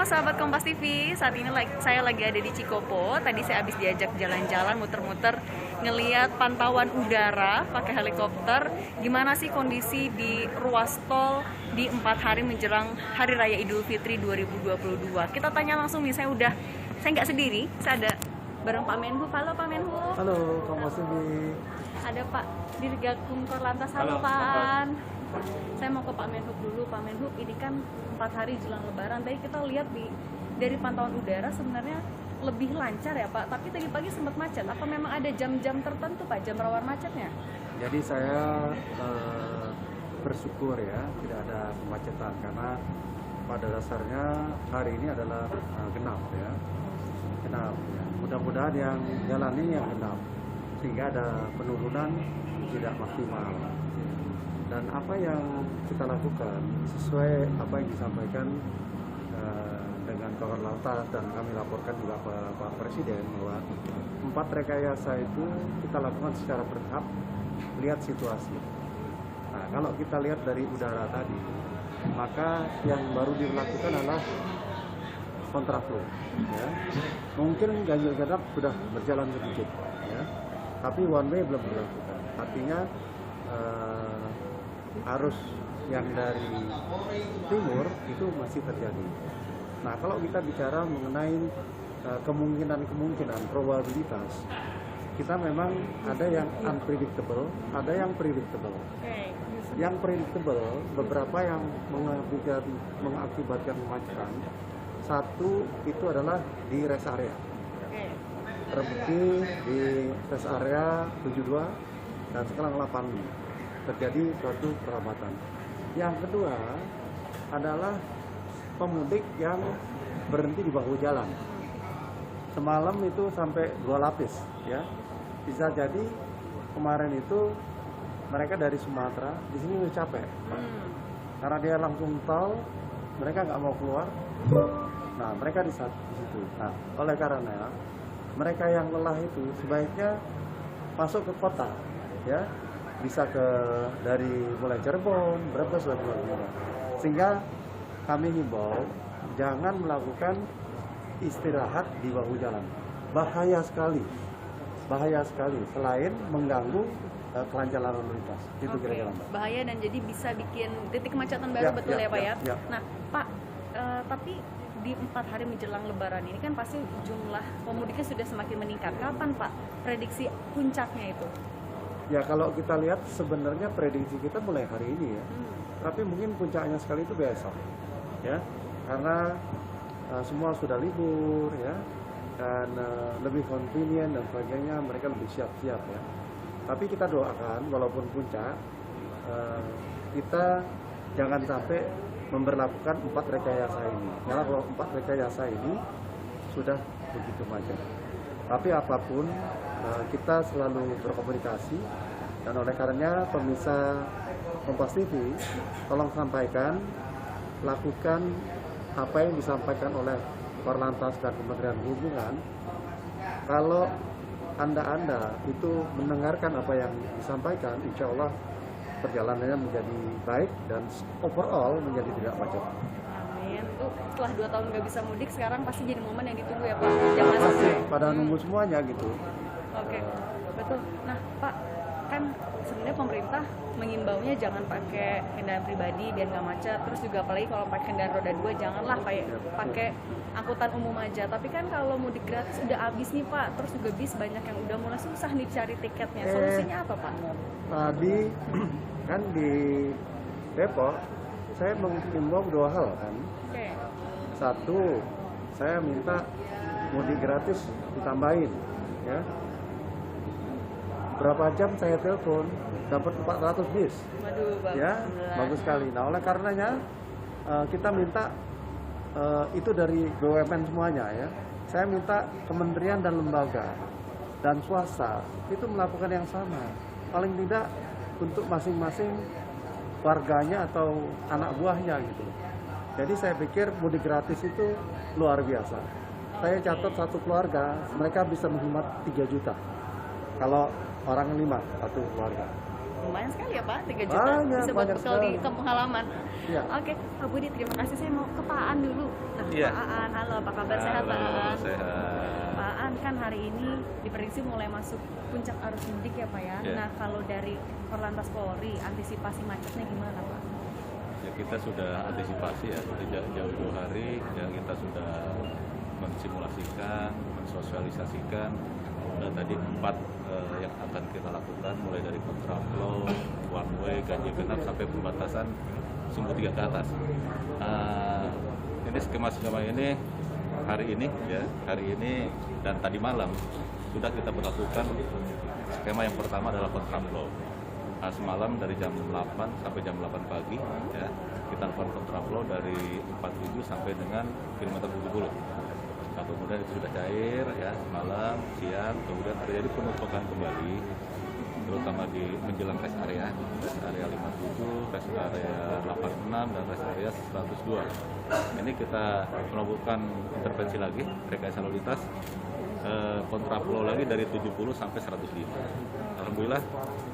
sahabat Kompas TV, saat ini saya lagi ada di Cikopo. Tadi saya habis diajak jalan-jalan, muter-muter, ngeliat pantauan udara pakai helikopter. Gimana sih kondisi di ruas tol di 4 hari menjelang Hari Raya Idul Fitri 2022. Kita tanya langsung nih, saya nggak sendiri, saya ada bareng Pak Menhub. Halo Pak Menhub. Halo Kompas TV. Ada Pak Dirgakum Korlantas. Halo Pak. Saya mau ke Pak Menhub dulu. Pak Menhub, ini kan 4 hari jelang Lebaran. Tadi kita lihat dari pantauan udara sebenarnya lebih lancar ya Pak. Tapi tadi pagi sempat macet. Apa memang ada jam-jam tertentu Pak, jam rawan macetnya? Jadi saya bersyukur ya tidak ada kemacetan karena pada dasarnya hari ini adalah genap ya. Genap ya. Mudah-mudahan yang jalan ini yang genap sehingga ada penurunan tidak maksimal. Dan apa yang kita lakukan sesuai apa yang disampaikan dengan Kakor Lantas dan kami laporkan juga ke Pak Presiden bahwa 4 rekayasa itu kita lakukan secara bertahap, lihat situasi. Nah, kalau kita lihat dari udara tadi, maka yang baru dilakukan adalah kontraflow. Ya. Mungkin ganjil genap sudah berjalan sedikit, ya. Tapi one way belum dilakukan. Artinya arus yang dari timur itu masih terjadi. Nah, kalau kita bicara mengenai kemungkinan probabilitas, kita memang ada yang unpredictable, ada yang predictable. Yang predictable beberapa yang mengakibatkan kemacetan. Satu itu adalah di rest area. Terbukti di rest area 72 dan sekarang 85 terjadi suatu perlambatan. Yang kedua adalah pemudik yang berhenti di bahu jalan. Semalam itu sampai 2 lapis, ya. Bisa jadi kemarin itu mereka dari Sumatera, di sini udah capek, karena dia langsung tol, mereka nggak mau keluar. Nah, mereka di situ. Nah, oleh karena mereka yang lelah itu sebaiknya masuk ke kota, ya. Bisa dari mulai Cirebon, Brebes dan lain-lain. Sehingga kami himbau jangan melakukan istirahat di bahu jalan. Bahaya sekali. Selain mengganggu kelancaran lalu lintas. Itu kira-kira. Bahaya dan jadi bisa bikin titik kemacetan baru, betul ya Pak ya? Nah Pak, tapi di 4 hari menjelang Lebaran ini kan pasti jumlah pemudiknya sudah semakin meningkat. Kapan Pak prediksi puncaknya itu? Ya, kalau kita lihat sebenarnya prediksi kita mulai hari ini ya. Tapi mungkin puncaknya sekali itu besok. Ya. Karena semua sudah libur ya. Dan lebih convenient dan sebagainya, mereka lebih siap-siap ya. Tapi kita doakan walaupun puncak kita jangan sampai memberlakukan 4 rekayasa ini. Karena kalau 4 rekayasa ini sudah begitu macet. Tapi apapun kita selalu berkomunikasi, dan oleh karenanya pemirsa Kompas TV tolong sampaikan, lakukan apa yang disampaikan oleh Korlantas dan Kementerian Perhubungan. Kalau anda itu mendengarkan apa yang disampaikan, insya Allah perjalanannya menjadi baik dan overall menjadi tidak macet. Setelah 2 tahun nggak bisa mudik, sekarang pasti jadi momen yang ditunggu ya Pak. Jangan pasti pada nunggu semuanya gitu. Oke, betul. Nah Pak, kan sebenarnya pemerintah mengimbaunya jangan pakai kendaraan pribadi biar nggak macet. Terus juga apalagi kalau pakai kendaraan roda 2 janganlah pakai angkutan umum aja. Tapi kan kalau mudik gratis udah habis nih Pak. Terus juga bis banyak yang udah mulai susah nih cari tiketnya. Solusinya apa Pak? Tadi kan di Depok saya mengimbau 2 hal kan. Satu, saya minta mudik gratis ditambahin, ya. Berapa jam saya telepon, dapat 400 bis. Waduh, bagus. Ya, bagus sekali. Nah, oleh karenanya kita minta itu dari BUMN semuanya ya. Saya minta kementerian dan lembaga dan swasta itu melakukan yang sama. Paling tidak untuk masing-masing warganya atau anak buahnya gitu. Jadi saya pikir mudik gratis itu luar biasa. Saya catat satu keluarga, mereka bisa menghemat 3 juta. Kalau orang 5, satu keluarga. Lumayan sekali ya Pak, 3 juta bisa buat bekal di kampung halaman. Ya. Oke, Pak Budi terima kasih. Saya mau ke Pak An dulu. Nah Iya. Pak Aan. Halo, apa kabar? Sehat Pak Aan? Sehat. Pak Aan, kan hari ini diprediksi mulai masuk puncak arus mudik ya Pak ya. Iya. Nah, kalau dari Korlantas Polri, antisipasi macetnya gimana Pak? Ya, kita sudah antisipasi ya, sejak jauh-jauh hari ya kita sudah mensimulasikan, mensosialisasikan. Dan tadi 4 yang akan kita lakukan mulai dari kontraflow, one way, ganjil genap sampai pembatasan sumbu 3 ke atas. Ini skema ini hari ini dan tadi malam sudah kita berlakukan. Skema yang pertama adalah kontraflow. Semalam dari jam 8 sampai jam 8 pagi ya, kita lakukan kontraflow dari 47 sampai dengan kilometer 70. Nah, kemudian itu sudah cair ya, malam, siang, kemudian terjadi penumpukan kembali, terutama di menjelang rest area 57, rest area 86, dan rest area 102. Ini kita melakukan intervensi lagi, rekayasa lalu lintas, kontraflow lagi dari 70 sampai 105. Alhamdulillah,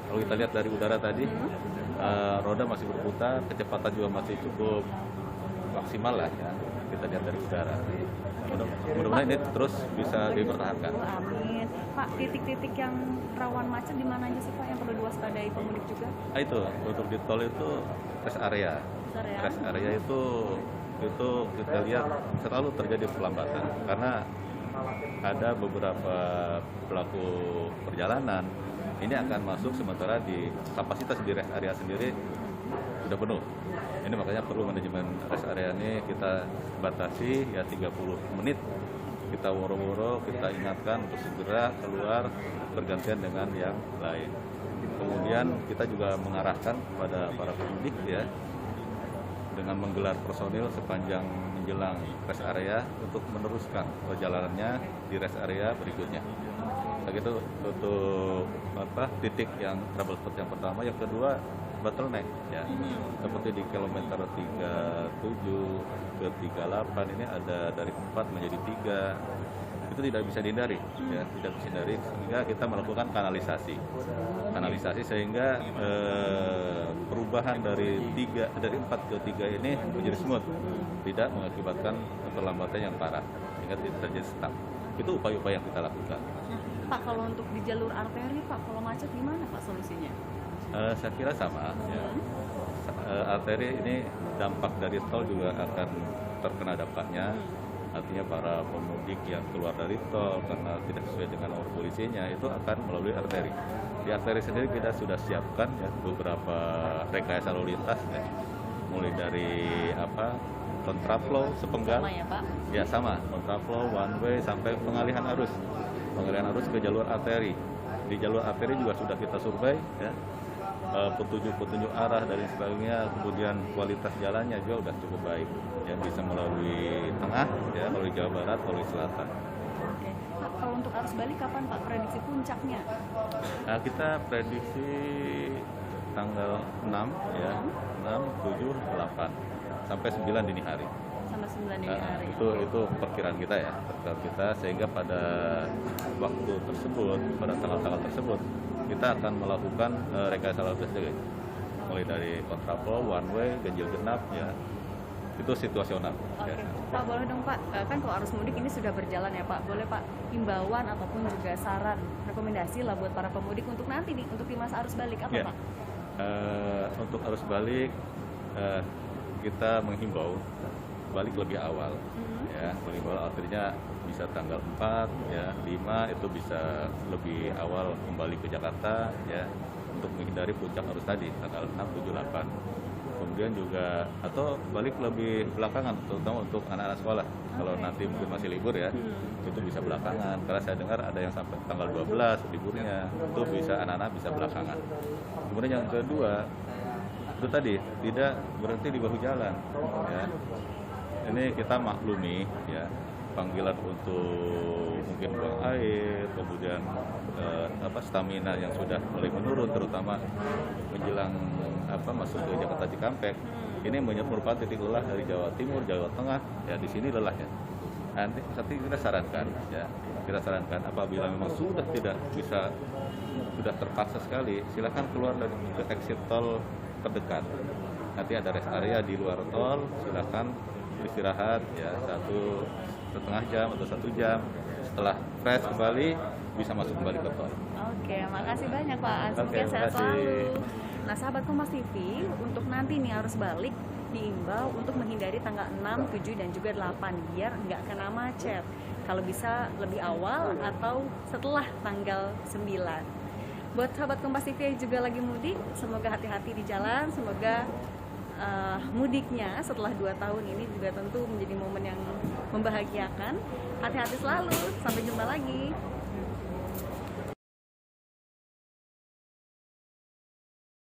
kalau kita lihat dari udara tadi, roda masih berputar, kecepatan juga masih cukup maksimal lah ya, kita lihat dari udara. Mudah-mudahan ini terus bisa dipertahankan. Amin. Pak, titik-titik yang rawan macet di mana aja sih Pak yang perlu diwaspadai pemudik juga? Itu untuk di tol itu rest area. Rest area itu kita lihat selalu terjadi pelambatan karena ada beberapa pelaku perjalanan ini akan masuk sementara di kapasitas di rest area sendiri sudah penuh. Ini makanya perlu manajemen rest area ini kita batasi ya 30 menit. Kita woro-woro, kita ingatkan untuk segera keluar bergantian dengan yang lain. Kemudian kita juga mengarahkan kepada para pemudik ya dengan menggelar personil sepanjang menjelang rest area untuk meneruskan perjalanannya di rest area berikutnya. Begitu untuk titik yang trouble spot yang pertama, yang kedua bottleneck ya. Seperti di kilometer 37 ke 38 ini ada dari 4 menjadi 3. Itu tidak bisa dihindari ya, tidak bisa dihindari, sehingga kita melakukan kanalisasi sehingga perubahan dari 4 ke 3 ini menjadi smooth, tidak mengakibatkan perlambatan yang parah sehingga tidak terjadi stuck. Itu upaya-upaya yang kita lakukan. Pak, kalau untuk di jalur arteri Pak, kalau macet gimana Pak solusinya? Saya kira sama ya. Arteri ini dampak dari tol juga akan terkena dampaknya. Artinya para pemudik yang keluar dari tol karena tidak sesuai dengan nomor polisinya itu akan melalui arteri. Di arteri sendiri kita sudah siapkan ya beberapa rekayasa lalu lintas ya. Mulai dari kontraflow sepenggal. Sama ya Pak? Ya sama, kontraflow, one way sampai pengalihan arus ke jalur arteri. Di jalur arteri juga sudah kita survei ya. Petunjuk arah dan sebagainya, kemudian kualitas jalannya juga sudah cukup baik ya, bisa melalui tengah ya, melalui Jawa Barat, melalui selatan. Oke. Pak, kalau untuk arus balik kapan Pak prediksi puncaknya? Nah, kita prediksi tanggal 6 ya, 6, 7, 8 sampai 9 dini hari. Sampai 9 dini hari. Itu perkiraan kita sehingga pada waktu tersebut, pada tanggal-tanggal tersebut kita akan melakukan rekayasa lalu lintas mulai dari kontraflow, one way, ganjil genap ya, itu situasional. Oke. Ya. Pak, boleh dong Pak, kan kalau arus mudik ini sudah berjalan ya Pak, boleh Pak himbauan ataupun juga saran, rekomendasi lah buat para pemudik untuk nanti nih, untuk di masa arus balik apa Ya. Pak? Untuk arus balik kita menghimbau balik lebih awal ya, artinya bisa tanggal 4 ya, 5 itu bisa lebih awal kembali ke Jakarta ya, untuk menghindari puncak arus tadi tanggal 6, 7, 8. Kemudian juga atau balik lebih belakangan, terutama untuk anak-anak sekolah. Kalau nanti mungkin masih libur ya, itu bisa belakangan. Karena saya dengar ada yang sampai tanggal 12 liburnya, itu bisa anak-anak bisa belakangan. Kemudian yang kedua, itu tadi tidak berhenti di bahu jalan ya. Ini kita maklumi ya, panggilan untuk mungkin buang air, kemudian stamina yang sudah mulai menurun, terutama menjelang masuk ke Jakarta Cikampek. Ini merupakan titik lelah dari Jawa Timur, Jawa Tengah ya, di sini lelah ya. Nanti kita sarankan apabila memang sudah terpaksa sekali, silakan keluar dari exit tol terdekat. Nanti ada rest area di luar tol, silakan istirahat ya 1,5 jam atau 1 jam. Setelah fresh kembali bisa masuk kembali ke tol. Oke, makasih banyak Pak. Semoga Oke, sehat makasih. selalu. Nah, sahabat Kompas TV, untuk nanti nih harus balik diimbau untuk menghindari tanggal 6, 7, dan juga 8 biar nggak kena macet. Kalau bisa lebih awal atau setelah tanggal 9. Buat sahabat Kompas TV yang juga lagi mudik, semoga hati-hati di jalan, semoga mudiknya setelah 2 tahun ini juga tentu menjadi momen yang membahagiakan. Hati-hati selalu, sampai jumpa lagi.